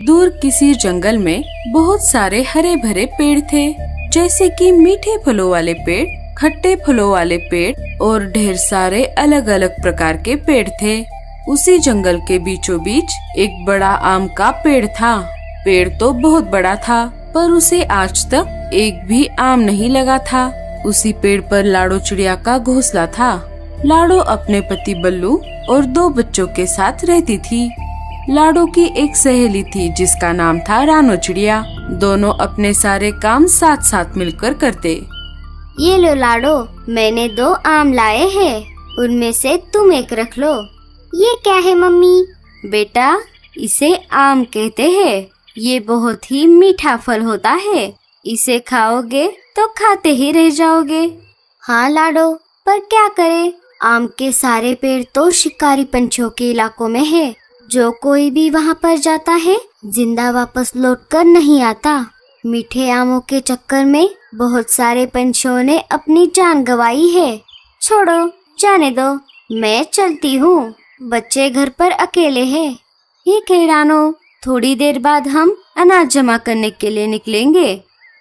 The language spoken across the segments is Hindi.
दूर किसी जंगल में बहुत सारे हरे भरे पेड़ थे, जैसे कि मीठे फलों वाले पेड़, खट्टे फलों वाले पेड़ और ढेर सारे अलग अलग प्रकार के पेड़ थे। उसी जंगल के बीचों बीच एक बड़ा आम का पेड़ था। पेड़ तो बहुत बड़ा था, पर उसे आज तक एक भी आम नहीं लगा था। उसी पेड़ पर लाडो चिड़िया का घोंसला था। लाडो अपने पति बल्लू और 2 बच्चों के साथ रहती थी। लाडो की एक सहेली थी जिसका नाम था रानो चिड़िया। दोनों अपने सारे काम साथ साथ मिलकर करते। ये लो लाडो, मैंने 2 आम लाए हैं, उनमें से तुम एक रख लो। ये क्या है मम्मी? बेटा, इसे आम कहते हैं। ये बहुत ही मीठा फल होता है। इसे खाओगे तो खाते ही रह जाओगे। हाँ लाडो, पर क्या करे, आम के सारे पेड़ तो शिकारी पंछियों के इलाकों में है। जो कोई भी वहाँ पर जाता है जिंदा वापस लौटकर नहीं आता। मीठे आमों के चक्कर में बहुत सारे पंछियों ने अपनी जान गंवाई है। छोड़ो, जाने दो, मैं चलती हूँ। बच्चे घर पर अकेले हैं। ठीक है रानो, थोड़ी देर बाद हम अनाज जमा करने के लिए निकलेंगे।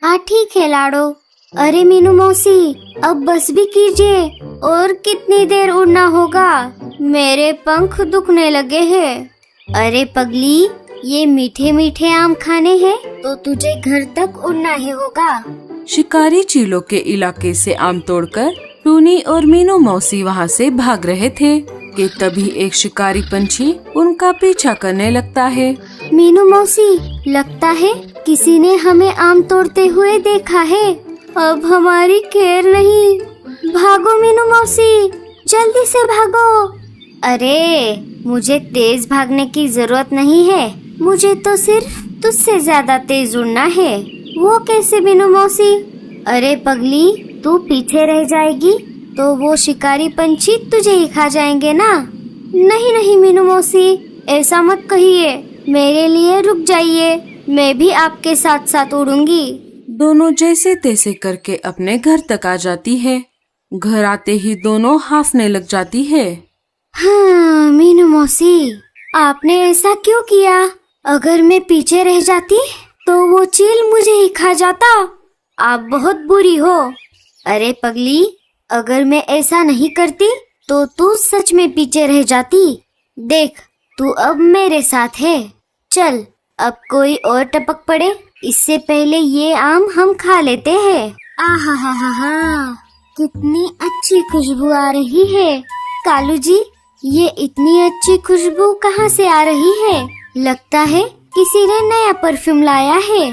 हाँ ठीक है लाडो। अरे मीनू मौसी, अब बस भी कीजिए, और कितनी देर उड़ना होगा? मेरे पंख दुखने लगे हैं। अरे पगली, ये मीठे मीठे आम खाने हैं तो तुझे घर तक उड़ना ही होगा। शिकारी चीलों के इलाके से आम तोड़कर टूनी और मीनू मौसी वहाँ से भाग रहे थे कि तभी एक शिकारी पंछी उनका पीछा करने लगता है। मीनू मौसी, लगता है किसी ने हमें आम तोड़ते हुए देखा है। अब हमारी खैर नहीं। भागो मीनू मौसी, जल्दी से भागो। अरे, मुझे तेज भागने की जरूरत नहीं है। मुझे तो सिर्फ तुझसे ज्यादा तेज उड़ना है। वो कैसे मीनू मौसी? अरे पगली, तू पीछे रह जाएगी तो वो शिकारी पंछी तुझे ही खा जाएंगे ना। नहीं नहीं मीनू मौसी, ऐसा मत कहिए। मेरे लिए रुक जाइए, मैं भी आपके साथ साथ उड़ूंगी। दोनों जैसे तैसे करके अपने घर तक आ जाती है। घर आते ही दोनों हांफने लग जाती है। हाँ मीनू मौसी, आपने ऐसा क्यों किया? अगर मैं पीछे रह जाती तो वो चील मुझे ही खा जाता। आप बहुत बुरी हो। अरे पगली, अगर मैं ऐसा नहीं करती तो तू सच में पीछे रह जाती। देख, तू अब मेरे साथ है। चल, अब कोई और टपक पड़े, इससे पहले ये आम हम खा लेते हैं। आहा हा हा हा, कितनी अच्छी खुशबू आ रही है। कालू जी, ये इतनी अच्छी खुशबू कहाँ से आ रही है? लगता है किसी ने नया परफ्यूम लाया है।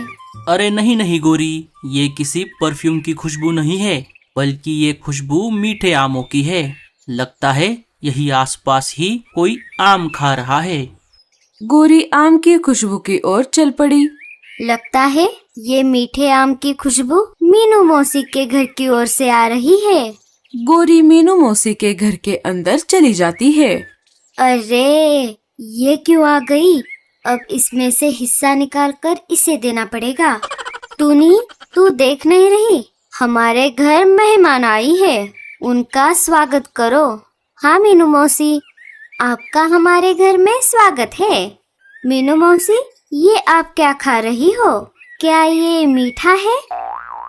अरे नहीं नहीं गोरी, ये किसी परफ्यूम की खुशबू नहीं है, बल्कि ये खुशबू मीठे आमों की है। लगता है यही आसपास ही कोई आम खा रहा है। गोरी आम की खुशबू की ओर चल पड़ी। लगता है ये मीठे आम की खुशबू मीनू मौसी के घर की ओर से आ रही है। गोरी मीनू मौसी के घर के अंदर चली जाती है। अरे, ये क्यों आ गई? अब इसमें से हिस्सा निकालकर इसे देना पड़ेगा। टूनी, तू देख नहीं रही? हमारे घर मेहमान आई है, उनका स्वागत करो। हाँ मीनू मौसी, आपका हमारे घर में स्वागत है। मीनू मौसी, ये आप क्या खा रही हो? क्या ये मीठा है?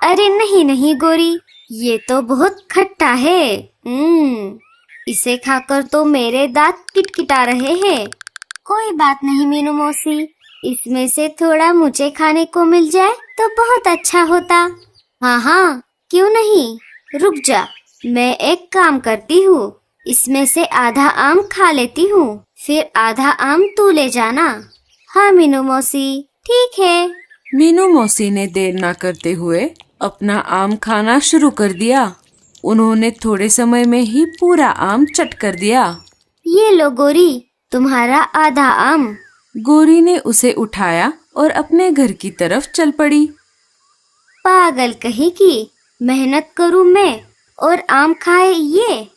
अरे नहीं नहीं गोरी, ये तो बहुत खट्टा है। इसे खाकर तो मेरे दांत किटकिटा रहे हैं। कोई बात नहीं मीनू मौसी, इसमें से थोड़ा मुझे खाने को मिल जाए तो बहुत अच्छा होता। हाँ हाँ, क्यों नहीं, रुक जा, मैं एक काम करती हूँ। इसमें से आधा आम खा लेती हूँ, फिर आधा आम तू ले जाना। हाँ मीनू मौसी, ठीक है। मीनू मौसी ने देर न करते हुए अपना आम खाना शुरू कर दिया। उन्होंने थोड़े समय में ही पूरा आम चट कर दिया। ये लो गोरी, तुम्हारा आधा आम। गोरी ने उसे उठाया और अपने घर की तरफ चल पड़ी। पागल कहीं की, मेहनत करूँ मैं और आम खाए ये।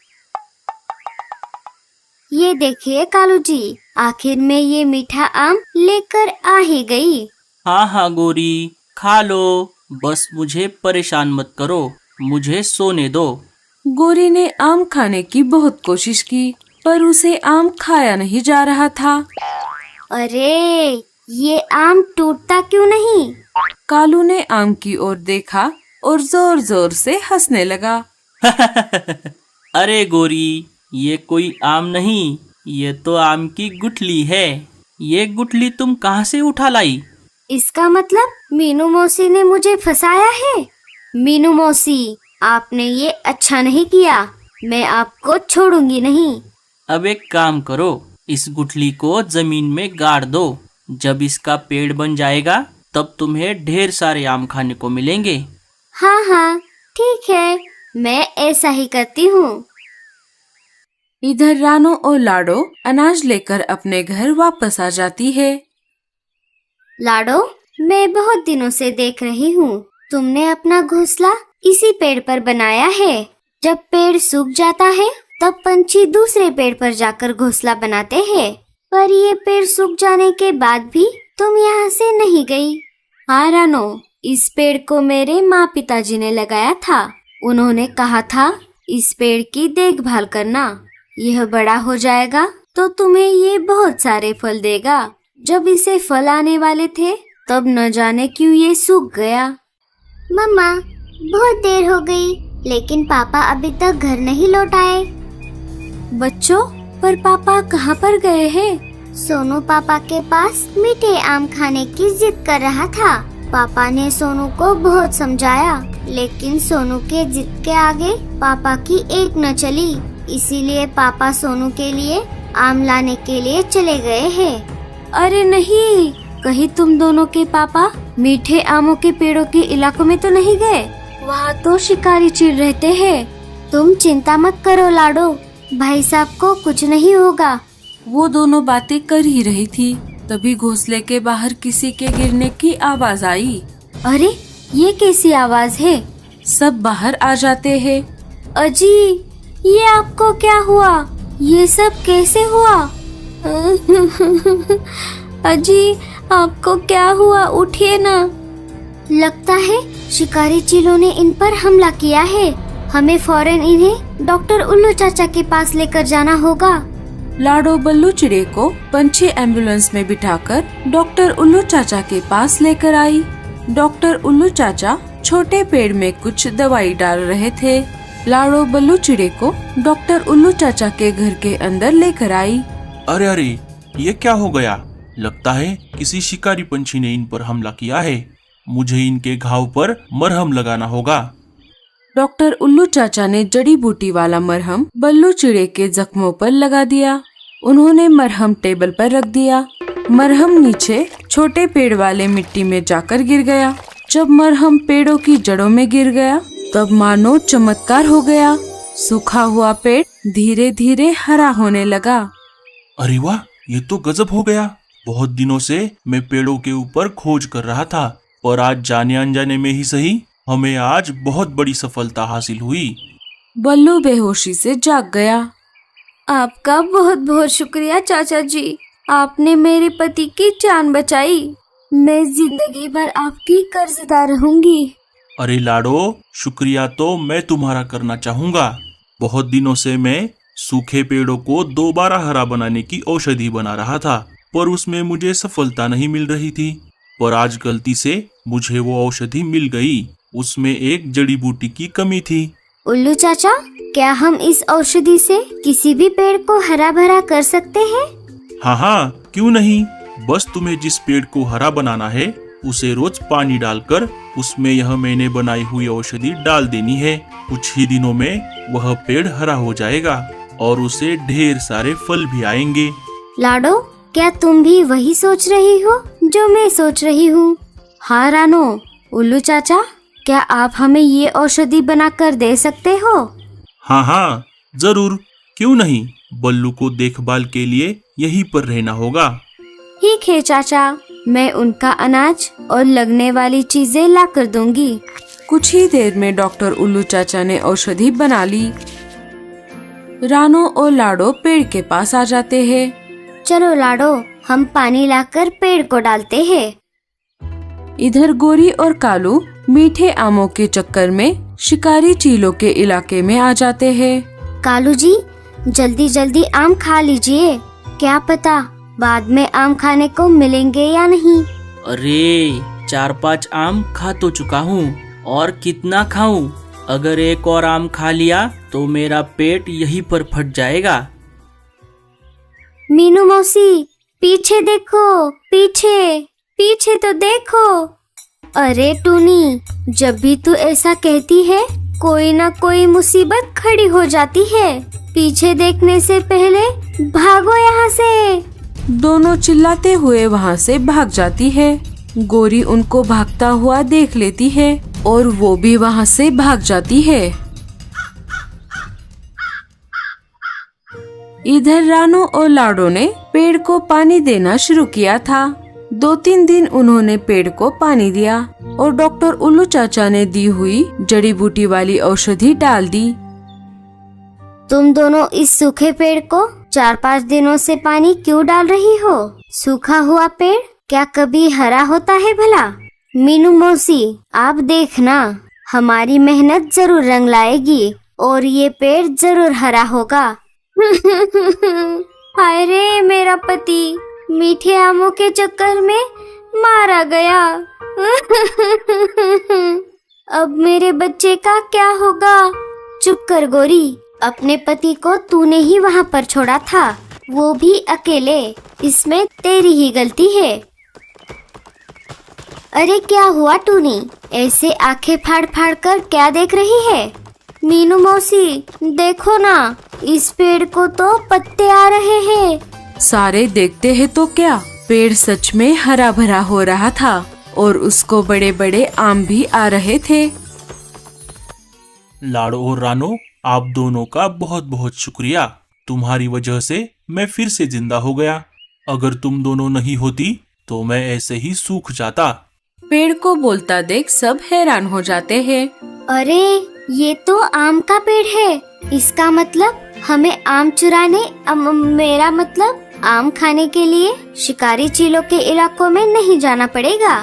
ये देखिए कालू जी, आखिर में ये मीठा आम लेकर आ ही गई। हाँ हाँ गोरी, खा लो, बस मुझे परेशान मत करो, मुझे सोने दो। गोरी ने आम खाने की बहुत कोशिश की, पर उसे आम खाया नहीं जा रहा था। अरे, ये आम टूटता क्यों नहीं? कालू ने आम की ओर देखा और जोर जोर से हंसने लगा। अरे गोरी, ये कोई आम नहीं, ये तो आम की गुठली है। ये गुठली तुम कहाँ से उठा लाई? इसका मतलब मीनू मौसी ने मुझे फंसाया है। मीनू मौसी, आपने ये अच्छा नहीं किया। मैं आपको छोड़ूंगी नहीं। अब एक काम करो, इस गुठली को जमीन में गाड़ दो। जब इसका पेड़ बन जाएगा तब तुम्हें ढेर सारे आम खाने को मिलेंगे। हाँ हाँ ठीक है, मैं ऐसा ही करती हूँ। इधर रानो और लाडो अनाज लेकर अपने घर वापस आ जाती है। लाडो, मैं बहुत दिनों से देख रही हूँ तुमने अपना घोंसला इसी पेड़ पर बनाया है। जब पेड़ सूख जाता है तब पंछी दूसरे पेड़ पर जाकर घोंसला बनाते हैं, पर ये पेड़ सूख जाने के बाद भी तुम यहाँ से नहीं गई। हाँ रानो, इस पेड़ को मेरे माँ पिताजी ने लगाया था। उन्होंने कहा था इस पेड़ की देखभाल करना, यह बड़ा हो जाएगा तो तुम्हें ये बहुत सारे फल देगा। जब इसे फल आने वाले थे तब न जाने क्यों ये सूख गया। मम्मा, बहुत देर हो गई, लेकिन पापा अभी तक घर नहीं लौट आए। बच्चों, पर पापा कहाँ पर गए हैं? सोनू पापा के पास मीठे आम खाने की जिद कर रहा था। पापा ने सोनू को बहुत समझाया, लेकिन सोनू के जिद के आगे पापा की एक न चली। इसीलिए पापा सोनू के लिए आम लाने के लिए चले गए हैं। अरे नहीं, कहीं तुम दोनों के पापा मीठे आमों के पेड़ों के इलाकों में तो नहीं गए? वहाँ तो शिकारी चील रहते हैं। तुम चिंता मत करो लाडो, भाई साहब को कुछ नहीं होगा। वो दोनों बातें कर ही रही थी, तभी घोंसले के बाहर किसी के गिरने की आवाज आई। अरे, ये कैसी आवाज है? सब बाहर आ जाते हैं। अजी, ये आपको क्या हुआ? ये सब कैसे हुआ? अजी, आपको क्या हुआ? उठिए ना। लगता है शिकारी चीलों ने इन पर हमला किया है। हमें फौरन इन्हें डॉक्टर उल्लू चाचा के पास लेकर जाना होगा। लाडो बल्लू चिड़े को पंछी एम्बुलेंस में बिठाकर डॉक्टर उल्लू चाचा के पास लेकर आई। डॉक्टर उल्लू चाचा छोटे पेड़ में कुछ दवाई डाल रहे थे। लाडो बल्लू चिड़े को डॉक्टर उल्लू चाचा के घर के अंदर लेकर आई। अरे अरे, ये क्या हो गया? लगता है किसी शिकारी पंछी ने इन पर हमला किया है। मुझे इनके घाव पर मरहम लगाना होगा। डॉक्टर उल्लू चाचा ने जड़ी बूटी वाला मरहम बल्लू चिड़े के जख्मों पर लगा दिया। उन्होंने मरहम टेबल पर रख दिया। मरहम नीचे छोटे पेड़ वाले मिट्टी में जाकर गिर गया। जब मरहम पेड़ों की जड़ों में गिर गया तब मानो चमत्कार हो गया। सूखा हुआ पेड़ धीरे धीरे हरा होने लगा। अरे वाह, ये तो गजब हो गया। बहुत दिनों से मैं पेड़ों के ऊपर खोज कर रहा था, पर आज जाने अनजाने में ही सही, हमें आज बहुत बड़ी सफलता हासिल हुई। बल्लू बेहोशी से जाग गया। आपका बहुत बहुत शुक्रिया चाचा जी, आपने मेरे पति की जान बचाई। मैं जिंदगी भर आपकी कर्जदार रहूंगी। अरे लाडो, शुक्रिया तो मैं तुम्हारा करना चाहूँगा। बहुत दिनों से मैं सूखे पेड़ों को दोबारा हरा बनाने की औषधि बना रहा था, पर उसमें मुझे सफलता नहीं मिल रही थी। पर आज गलती से मुझे वो औषधि मिल गई। उसमें एक जड़ी बूटी की कमी थी। उल्लू चाचा, क्या हम इस औषधि से किसी भी पेड़ को हरा भरा कर सकते हैं? हाँ हाँ, क्यों नहीं। बस तुम्हें जिस पेड़ को हरा बनाना है उसे रोज पानी डालकर उसमें यह मैंने बनाई हुई औषधि डाल देनी है। कुछ ही दिनों में वह पेड़ हरा हो जाएगा और उसे ढेर सारे फल भी आएंगे। लाडो, क्या तुम भी वही सोच रही हो जो मैं सोच रही हूँ? हाँ रानो, उल्लू चाचा, क्या आप हमें ये औषधि बनाकर दे सकते हो? हाँ हाँ, जरूर, क्यों नहीं। बल्लू को देखभाल के लिए यहीं पर रहना होगा। ठीक है चाचा, मैं उनका अनाज और लगने वाली चीजें ला कर दूंगी। कुछ ही देर में डॉक्टर उल्लू चाचा ने औषधि बना ली। रानो और लाडो पेड़ के पास आ जाते हैं। चलो लाडो, हम पानी लाकर पेड़ को डालते हैं। इधर गोरी और कालू मीठे आमों के चक्कर में शिकारी चीलों के इलाके में आ जाते हैं। कालू जी, जल्दी जल्दी आम खा लीजिए। क्या पता बाद में आम खाने को मिलेंगे या नहीं। अरे 4-5 आम खा तो चुका हूँ, और कितना खाऊं? अगर एक और आम खा लिया तो मेरा पेट यहीं पर फट जाएगा। मीनू मौसी, पीछे देखो, पीछे पीछे तो देखो। अरे टूनी, जब भी तू ऐसा कहती है कोई ना कोई मुसीबत खड़ी हो जाती है। पीछे देखने से पहले भागो यहाँ से। दोनों चिल्लाते हुए वहाँ से भाग जाती है। गोरी उनको भागता हुआ देख लेती है और वो भी वहाँ से भाग जाती है। इधर रानू और लाडो ने पेड़ को पानी देना शुरू किया था। 2-3 दिन उन्होंने पेड़ को पानी दिया और डॉक्टर उल्लू चाचा ने दी हुई जड़ी बूटी वाली औषधि डाल दी। तुम दोनों इस सूखे पेड़ को 4-5 दिनों से पानी क्यों डाल रही हो? सूखा हुआ पेड़ क्या कभी हरा होता है भला? मीनू मौसी, आप देखना, हमारी मेहनत जरूर रंग लाएगी और ये पेड़ जरूर हरा होगा। हाय रे, मेरा पति मीठे आमों के चक्कर में मारा गया। अब मेरे बच्चे का क्या होगा? चुप कर गोरी, अपने पति को तूने ही वहाँ पर छोड़ा था, वो भी अकेले। इसमें तेरी ही गलती है। अरे क्या हुआ टूनी, ऐसे आंखें फाड़ फाड़ कर क्या देख रही है? मीनू मौसी, देखो ना, इस पेड़ को तो पत्ते आ रहे हैं। सारे देखते हैं तो क्या, पेड़ सच में हरा भरा हो रहा था और उसको बड़े बड़े आम भी आ रहे थे। लाडो और रानो, आप दोनों का बहुत बहुत शुक्रिया। तुम्हारी वजह से मैं फिर से जिंदा हो गया। अगर तुम दोनों नहीं होती तो मैं ऐसे ही सूख जाता। पेड़ को बोलता देख सब हैरान हो जाते हैं। अरे ये तो आम का पेड़ है, इसका मतलब हमें आम चुराने, मेरा मतलब आम खाने के लिए शिकारी चीलों के इलाकों में नहीं जाना पड़ेगा।